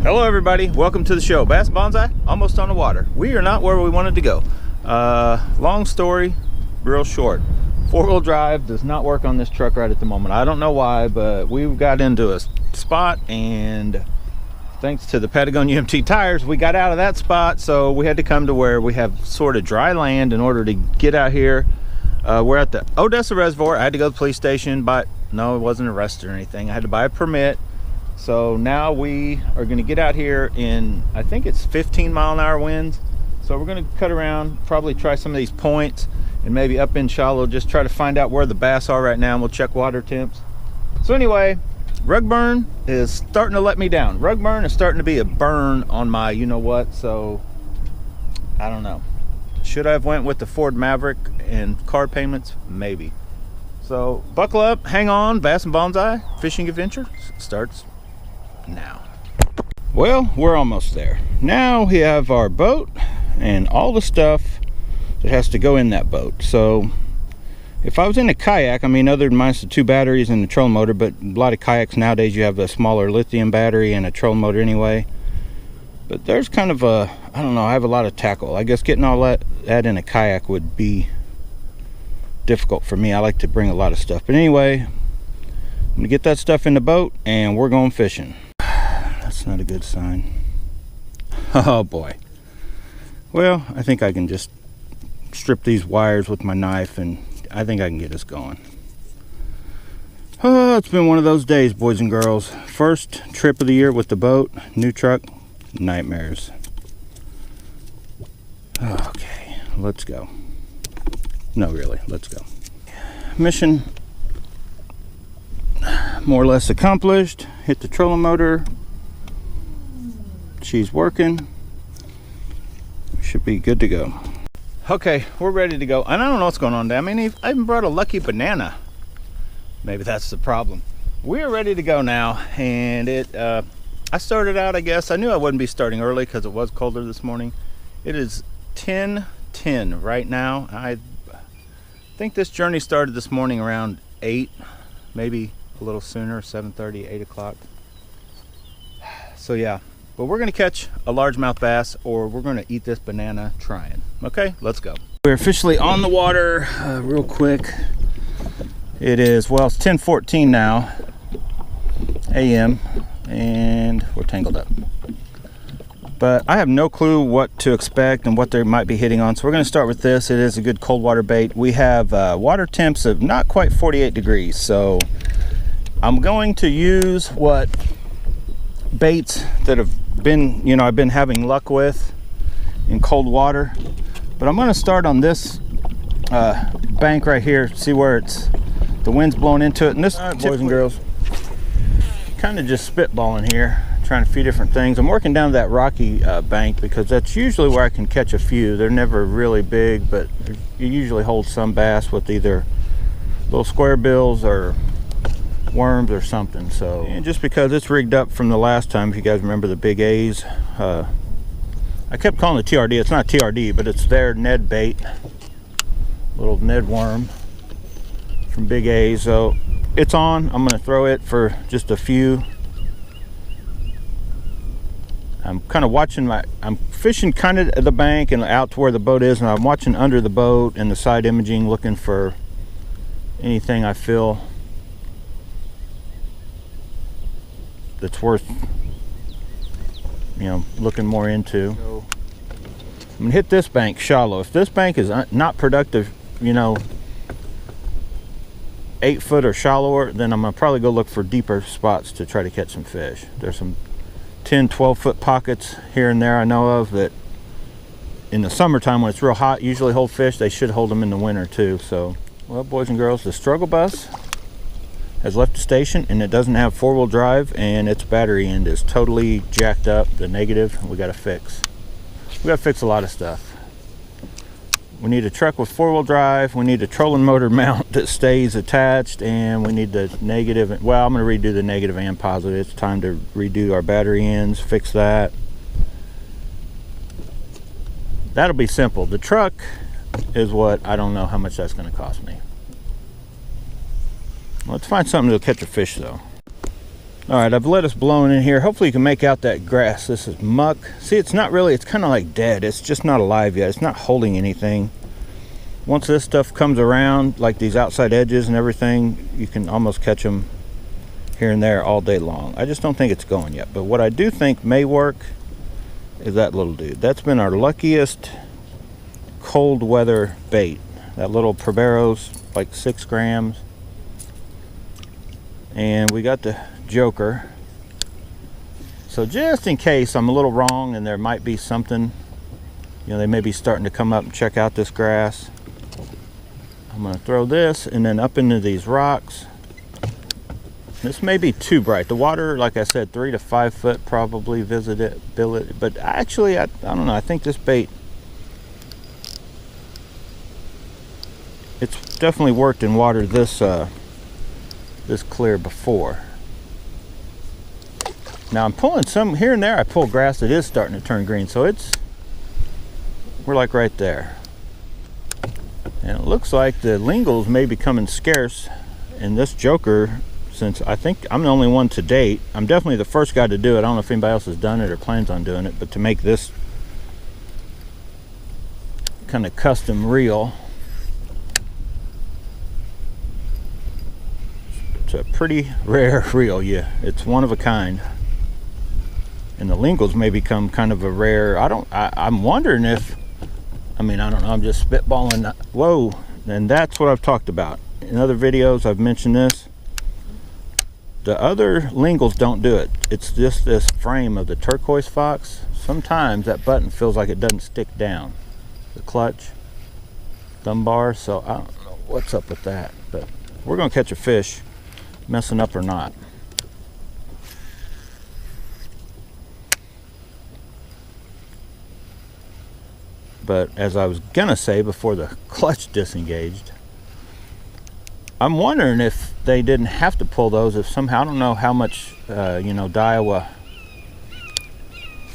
Hello everybody, welcome to the show. Bass Bonsai, almost on the water. We are not where we wanted to go. Long story, real short. Four-wheel drive does not work on this truck right at the moment. I don't know why, but we got into a spot and thanks to the Patagonia Mt tires, we got out of that spot, so we had to come to where we have sort of dry land in order to get out here. We're at the Odessa Reservoir. I had to go to the police station, but no, it wasn't arrested or anything. I had to buy a permit. So now we are going to get out here in, I think it's 15-mile-an-hour winds. So we're going to cut around, probably try some of these points, and maybe up in shallow, just try to find out where the bass are right now, and we'll check water temps. So anyway, Rugburn is starting to let me down. Rugburn is starting to be a burn on my you-know-what, so I don't know. Should I have went with the Ford Maverick and car payments? Maybe. So buckle up, hang on, Bass and Bonsai fishing adventure starts now. Well, we're almost there. Now we have our boat and all the stuff that has to go in that boat. So if I was in a kayak, I mean, other than minus the two batteries and the trolling motor, but a lot of kayaks nowadays you have a smaller lithium battery and a trolling motor anyway. But there's kind of a, I don't know, I have a lot of tackle. I guess getting all that in a kayak would be difficult for me. I like to bring a lot of stuff. But anyway, I'm gonna get that stuff in the boat and we're going fishing. That's not a good sign. Oh boy. Well, I think I can just strip these wires with my knife and I think I can get us going. Oh, it's been one of those days, boys and girls. First trip of the year with the boat, new truck, nightmares. Okay, let's go. No, really, let's go. Mission more or less accomplished. Hit the trolling motor. She's working. Should be good to go. Okay, we're ready to go. And I don't know what's going on. I mean, I even brought a lucky banana. Maybe that's the problem. We're ready to go now. And I started out, I guess. I knew I wouldn't be starting early because it was colder this morning. It is 10:10 right now. I think this journey started this morning around 8, maybe a little sooner, 7:30, 8 o'clock. So yeah, but we're gonna catch a largemouth bass or we're gonna eat this banana trying. Okay, let's go. We're officially on the water real quick. It is, well, it's 10:14 now, a.m. and we're tangled up. But I have no clue what to expect and what they might be hitting on. So we're going to start with this. It is a good cold water bait. We have water temps of not quite 48 degrees. So I'm going to use what baits that have been, you know, I've been having luck with in cold water. But I'm going to start on this bank right here. See where the wind's blowing into it. And this, boys and girls, kind of just spitballing here. Trying a few different things. I'm working down that rocky bank because that's usually where I can catch a few. They're never really big, but you usually hold some bass with either little square bills or worms or something. So, and just because it's rigged up from the last time, if you guys remember the big A's, I kept calling it TRD. It's not TRD, but it's their Ned bait, little Ned worm from Big A's. So it's on. I'm going to throw it for just a few. I'm kind of watching I'm fishing kind of at the bank and out to where the boat is, and I'm watching under the boat and the side imaging, looking for anything I feel that's worth, you know, looking more into. So I'm gonna hit this bank shallow. If this bank is not productive, you know, 8 foot or shallower, then I'm gonna probably go look for deeper spots to try to catch some fish. There's some 10-12 foot pockets here and there I know of that in the summertime when it's real hot usually hold fish. They should hold them in the winter too. So, well, boys and girls, the struggle bus has left the station and it doesn't have four-wheel drive and its battery end is totally jacked up, the negative. We got to fix a lot of stuff. We need a truck with four-wheel drive, we need a trolling motor mount that stays attached, and we need the negative. Well, I'm going to redo the negative and positive. It's time to redo our battery ends, fix that. That'll be simple. The truck is what, I don't know how much that's going to cost me. Let's find something to catch a fish though. All right, I've let us blown in here. Hopefully you can make out that grass. This is muck. See, it's not really, it's kind of like dead. It's just not alive yet. It's not holding anything. Once this stuff comes around, like these outside edges and everything, you can almost catch them here and there all day long. I just don't think it's going yet. But what I do think may work is that little dude. That's been our luckiest cold weather bait. That little Probero's, like 6 grams. And we got the joker. So just in case I'm a little wrong and there might be something, you know, they may be starting to come up and check out this grass, I'm going to throw this and then up into these rocks. This may be too bright. The water, like I said, 3 to 5 foot probably visibility. But actually, I don't know. I think this bait, it's definitely worked in water this clear before. Now I'm pulling some here and there. I pull grass that is starting to turn green, so we're like right there. And it looks like the lingles may be becoming scarce in this joker, since I think I'm the only one to date. I'm definitely the first guy to do it. I don't know if anybody else has done it or plans on doing it, but to make this kind of custom reel, it's a pretty rare reel. Yeah, it's one of a kind. And the lingles may become kind of a rare, I'm wondering if, I don't know, I'm just spitballing. Whoa, and that's what I've talked about. In other videos, I've mentioned this. The other lingles don't do it. It's just this frame of the turquoise fox. Sometimes that button feels like it doesn't stick down. The clutch, thumb bar, so I don't know what's up with that. But we're gonna catch a fish, messing up or not. But as I was gonna say before the clutch disengaged, I'm wondering if they didn't have to pull those, if somehow, I don't know how much, Daiwa,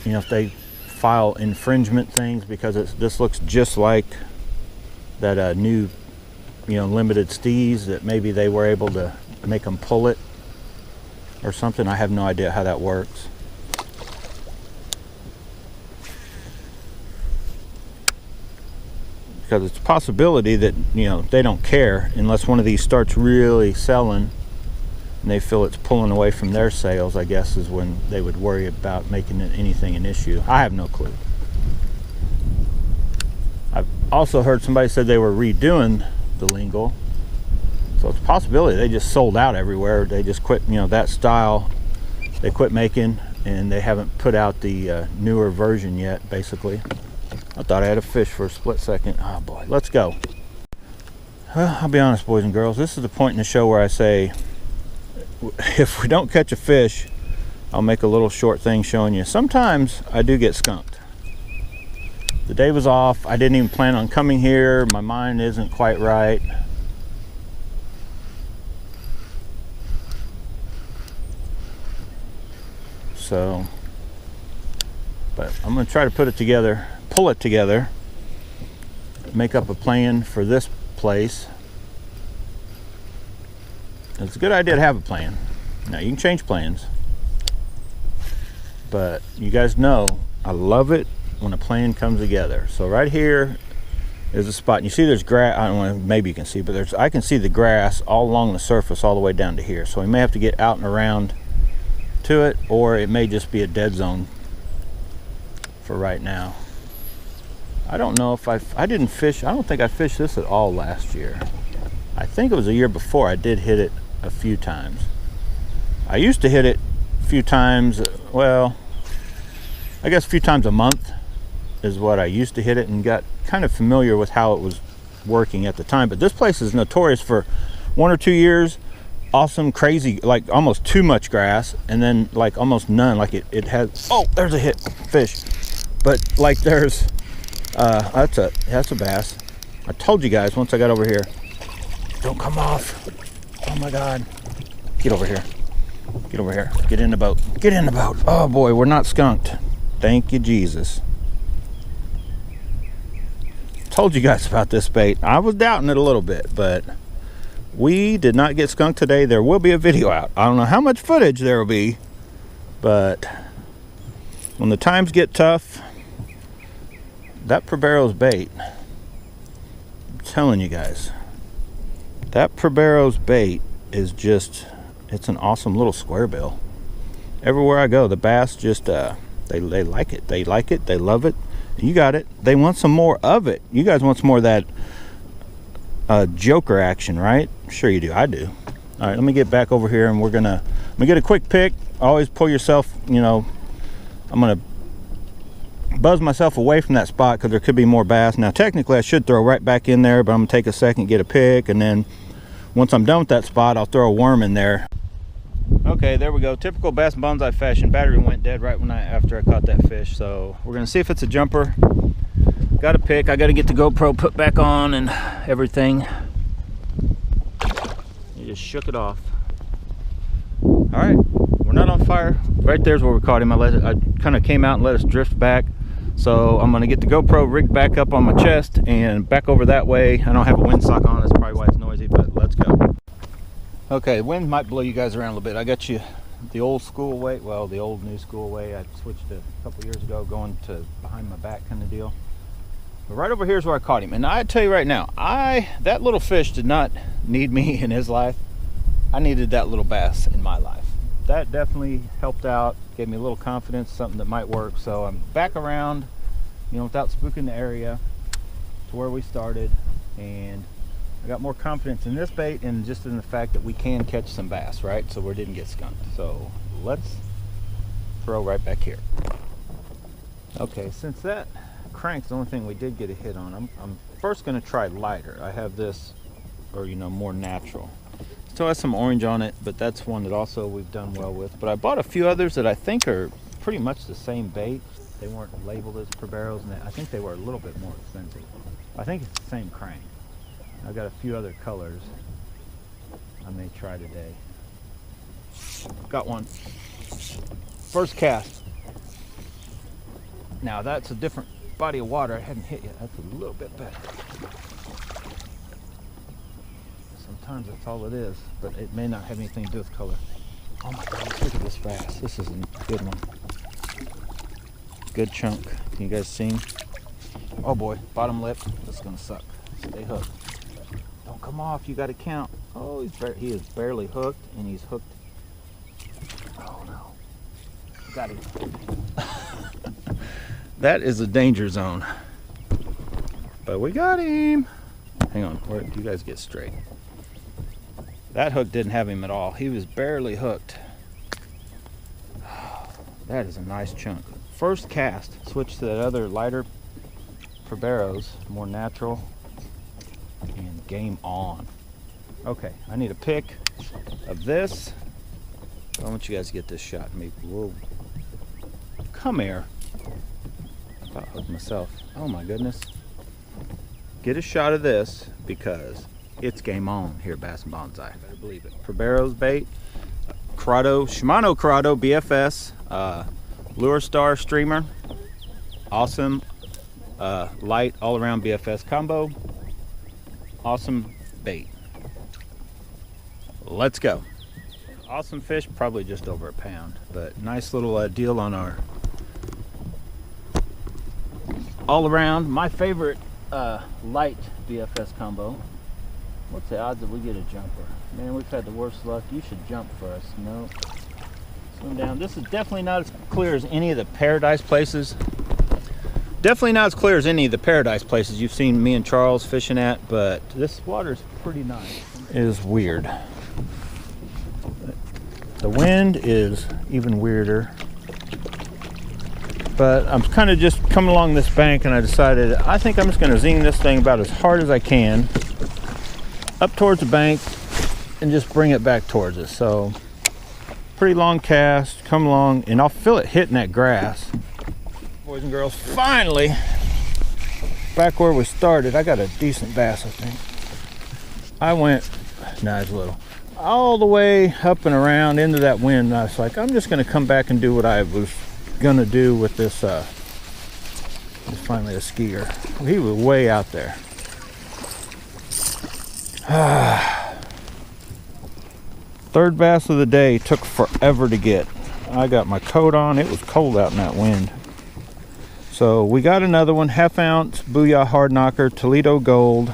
if they file infringement things, because this looks just like that new, limited steez, that maybe they were able to make them pull it or something. I have no idea how that works. Because it's a possibility that, they don't care unless one of these starts really selling and they feel it's pulling away from their sales, I guess, is when they would worry about making anything an issue. I have no clue. I've also heard somebody said they were redoing the lingle. So it's a possibility they just sold out everywhere. They just quit, that style, they quit making, and they haven't put out the newer version yet, basically. I thought I had a fish for a split second. Oh boy, let's go. Well, I'll be honest, boys and girls, this is the point in the show where I say, if we don't catch a fish, I'll make a little short thing showing you. Sometimes I do get skunked. The day was off. I didn't even plan on coming here. My mind isn't quite right. So, but I'm going to try to put it together, pull it together, make up a plan for this place. It's a good idea to have a plan. Now, you can change plans, but you guys know I love it when a plan comes together. So right here is a spot, and you see there's grass. I don't know, maybe you can see, but I can see the grass all along the surface all the way down to here. So we may have to get out and around to it, or it may just be a dead zone for right now. I don't know if I didn't fish. I don't think I fished this at all last year. I think it was a year before I did hit it a few times. I used to hit it a few times, well, I guess a few times a month is what I used to hit it, and got kind of familiar with how it was working at the time. But this place is notorious for 1 or 2 years, awesome, crazy, like almost too much grass, and then like almost none. Like it has, oh, there's a hit fish. But like there's, that's a bass. I told you guys once I got over here, don't come off. Oh my God. Get over here. Get over here. Get in the boat. Get in the boat. Oh boy, we're not skunked. Thank you, Jesus. Told you guys about this bait. I was doubting it a little bit, but We did not get skunked today. There will be a video out. I don't know how much footage there will be, but when the times get tough, that Probero's bait, I'm telling you guys, that Probero's bait is just, it's an awesome little square bill. Everywhere I go, the bass just, they like it. They like it. They love it. You got it. They want some more of it. You guys want some more of that joker action, right? Sure you do. I do. All right, let me get back over here and let me get a quick pick. Always pull yourself, you know, I'm gonna buzz myself away from that spot because there could be more bass. Now technically I should throw right back in there, but I'm gonna take a second, get a pick, and then once I'm done with that spot, I'll throw a worm in there. Okay, there we go. Typical bass and bonsai fashion. Battery went dead right after I caught that fish, so we're gonna see if it's a jumper. Got a pick. I got to get the GoPro put back on and everything. You just shook it off. All right, we're not on fire. Right there's where we caught him. I kind of came out and let us drift back. So I'm gonna get the GoPro rigged back up on my chest and back over that way. I don't have a windsock on. That's probably why it's noisy, but let's go. Okay, the wind might blow you guys around a little bit. I got you the old school way, well, the old new school way. I switched it a couple years ago, going to behind my back kind of deal. But right over here is where I caught him. And I tell you right now, that little fish did not need me in his life. I needed that little bass in my life. That definitely helped out, gave me a little confidence, something that might work. So I'm back around, you know, without spooking the area to where we started. And I got more confidence in this bait and just in the fact that we can catch some bass, right? So we didn't get skunked. So let's throw right back here. Okay, since that crank's the only thing we did get a hit on, I'm first going to try lighter. I have this, or you know, more natural. Still has some orange on it, but that's one that also we've done well with. But I bought a few others that I think are pretty much the same bait. They weren't labeled as Proberos, and I think they were a little bit more expensive. I think it's the same crank. I've got a few other colors I may try today. Got one. First cast. Now that's a different body of water. I hadn't hit yet. That's a little bit better. Sometimes that's all it is, but it may not have anything to do with color. Oh my God, look at this bass. This is a good one. Good chunk. Can you guys see him? Oh boy, bottom lip. This is gonna suck. Stay hooked. Don't come off, you gotta count. Oh, he is barely hooked, and he's hooked. Oh no. Got him. That is a danger zone. But we got him. Hang on, where do you guys get straight? That hook didn't have him at all. He was barely hooked. That is a nice chunk. First cast, switch to that other lighter Proberos, more natural, and game on. Okay, I need a pick of this. I want you guys to get this shot. Maybe. Whoa. Come here. I thought I hooked myself. Oh my goodness. Get a shot of this because it's game on here at Bass and Bonsai. Better believe it. Probero's bait, Shimano Corrado BFS, Lure Star streamer, awesome light all around BFS combo, awesome bait. Let's go. Awesome fish, probably just over a pound, but nice little deal on our all around. My favorite light BFS combo. What's the odds that we get a jumper? Man, we've had the worst luck. You should jump for us. No. Swim down. This is definitely not as clear as any of the paradise places. Definitely not as clear as any of the paradise places you've seen me and Charles fishing at, but this water's pretty nice. It is weird. The wind is even weirder. But I'm kind of just coming along this bank and I decided I think I'm just going to zing this thing about as hard as I can up towards the bank and just bring it back towards us. So pretty long cast, come along, and I'll feel it hitting that grass. Boys and girls, finally back where we started. I got a decent bass, I think. I went, nah, it's little, all the way up and around into that wind. And I was like, I'm just going to come back and do what I was gonna do with this finally a skier. He was way out there. Third bass of the day. Took forever to get. I got my coat on. It was cold out in that wind. So we got another one, 1/2 ounce Booyah Hard Knocker Toledo Gold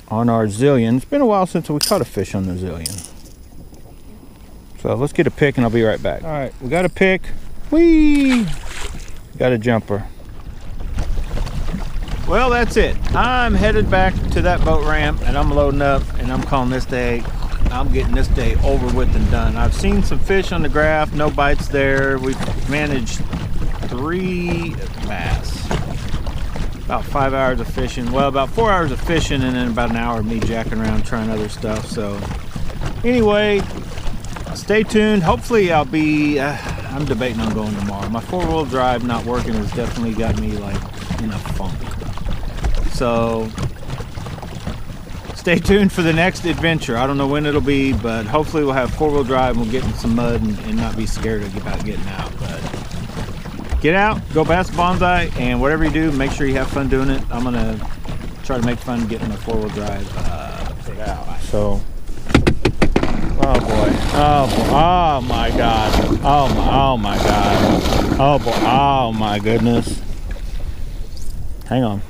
on our zillion. It's been a while since we caught a fish on the zillion. So let's get a pick and I'll be right back. All right, we got a pick. Whee! Got a jumper. Well, that's it. I'm headed back to that boat ramp and I'm loading up and I'm calling this day. I'm getting this day over with and done. I've seen some fish on the graph, no bites there. We've managed 3 bass. About 5 hours of fishing. Well, about 4 hours of fishing and then about an hour of me jacking around trying other stuff. So anyway, stay tuned. Hopefully I'll be, I'm debating on going tomorrow. My 4-wheel drive not working has definitely got me like in a funk. So stay tuned for the next adventure. I don't know when it'll be, but hopefully we'll have 4-wheel drive and we'll get in some mud and not be scared about getting out. But get out, go bass bonsai, and whatever you do, make sure you have fun doing it. I'm gonna try to make fun getting my 4-wheel drive out. So, oh boy, oh boy, oh my god, oh my god, oh boy, oh my goodness. Hang on.